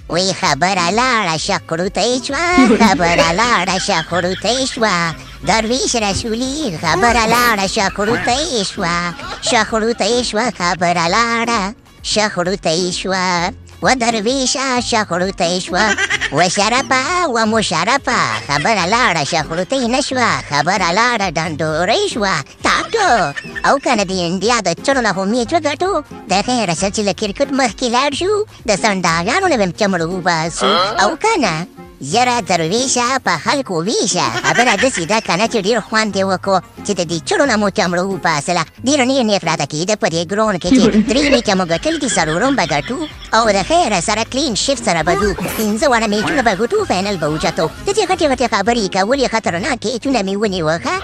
وی خبره لاړه شه قروتی شوه، خبره لاړه شه قروتی شوه، درویش رسولي خبره لاړه شه قروتی شوه، شه قروتی شوه خبره لاړه شه قروتی شوه و درویشه شه قروتی شوه و شرفه و مشرفه خبره لاړه شه قروتی نشوه، خبره لاړه ډنډورۍ شوه تاکو او کنه د انډیا د چلو نه خو میچ وګټو د خیره څه چې له کرکټ مخکې لاړ شو د سنډاګانو نه به م چمړو وباسو او کنه یاره درویشه په خلکو ویشه خبره داسې ده کنه چې ډېر خوند یې وکړو چې د دې چلو نه مو چمړو وباسله ډېر نېغ نېغ راته کېده په دې ګراونډ کې چې 3 میچه مو ګټل دي څلورم به ګټو او د خیره سره کلین شفت سره به ځو 15 واړه میچونه به ګټو فاینل به وچتو د دې غټې غټې خبرې کولې خطرناکې ایچونه مې ونیوه ښه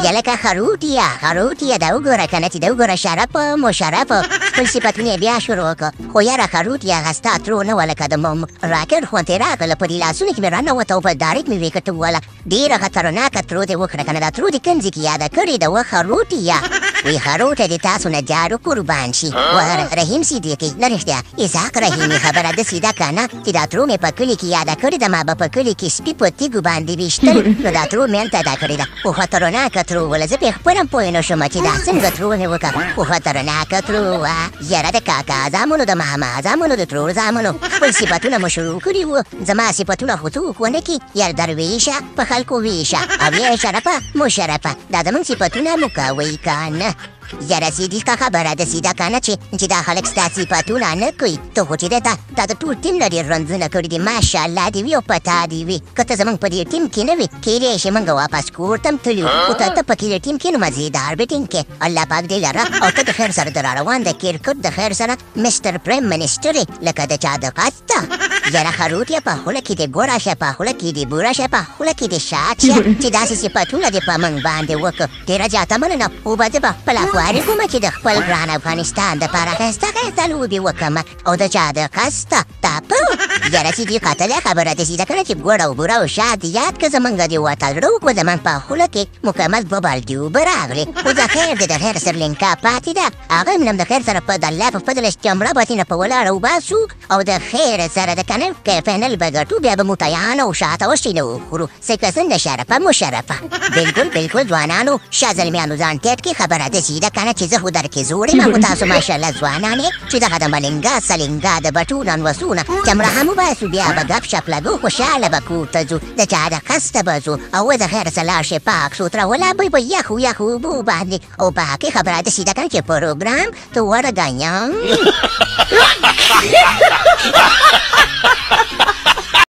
یا لکه خروټیه دا وګوره کنه چې دا وګوره شرف مشرف خپل صفتونه یې بیا شروع کړه خو یاره خروټیه هغه ستا ترو نه وه لکه د راکټ خوند یې راکړله په دې لاسونو کې مې راننوته او په ډایرکټ مې وکټوله ډېره خطرناکه ترو دې وکړه کنه دا ترو دې کوم ځای کې یاده کړې ده وه خروټیه وی خروټه دې تاسو نه جارو قربان شي و رحیم صدیقي نه رښتیا اسحاق رحیمي خبره داسې ده کنه چې دا ترو مې په کلي کې یاده کړې ده ما به په کلي کې سپي په تیږو باندې ویشتل نو دا ترو مې هلته ادا کړې ده خو خطرناکه ترو وله زه پې خپله هم پوه نه شوم چې دا څنګه ترو مې وکړه خو خطرناکه ترو وه یاره د کاکا زامنو د ماما زامنو د ترور زامنو خپل صفتونه مو شروع کړي وو زما صفتونه خو څوک ونه کړي یار درویشه په خلکو ویشه او یا شرفه مشرفه دا زموږ صفتونه مو کوئ کنه یاره صدیقه خبره داسې ده کنه چې دا خلک ستا صفتونه نه کوي ته خو چې دی تا د ټول ټیم نه ډېر رنځونه کړي دي ماشاءالله دې وي او په تا دې وي که ته زموږ په دې ټیم کې نه وي کیدای شي موږ واپس کور ته م تللي خو ته په کې ټیم کې نو مزېدار بیټینګ کې الله پاک دې لره او ته د خیر سره د راروان د کرکټ د خیر سره مستر پرایم منسټر لکه د چا د قصده یاره خروټیه په خوله کې دې ګوره شه په خوله کې دې بوره شه په خوله کې دې شات شه چې داسې صفتونه دې په موږ باندې وکړه ډېره زیاته مننه خو به زه به خپله خواري کومه چې د خپل ګران افغانستان دپاره ښایسته لوبې وکړم او د چا د قصده تاپو یاره صدیقه ته دا خبره داسې ده کنه چې ګوړه او بوره او شات یاد که زمونږ دې وتل وکړو زمونږ په خوله کې مکمل 2 بالټې اوبه راغلې خو د خیر دې د خیر سرلینکا پاتې ده هغه هم د خیر سره په دله په فضلش چمړه باطینه په ولاړه وباسو او د خیر سره د کنه که فینل به ګټو بیا به مو تیانه او شاته او شینه وخورو څنګه څنګه شرفه مشرفه بالکل ځوانانو ښه زلمیانو ځان ټیټ کې خبره داسې ده کنه چې زه خو در کې زوړ یم خو تاسو ماشاءالله ځوانان یې چې دغه د ملنګا سلنګا د بټونه نوسونه چمړه هم وباسو بیا به ګپ شپ لګو خوشحاله به کور ته ځو د چا د قصده به ځو او د خیر څه لاړ شي پاک سوتره ولابئ په یخو اوبو باندې او باقي خبره داسې ده کنه چې پروګرام ته ورګایم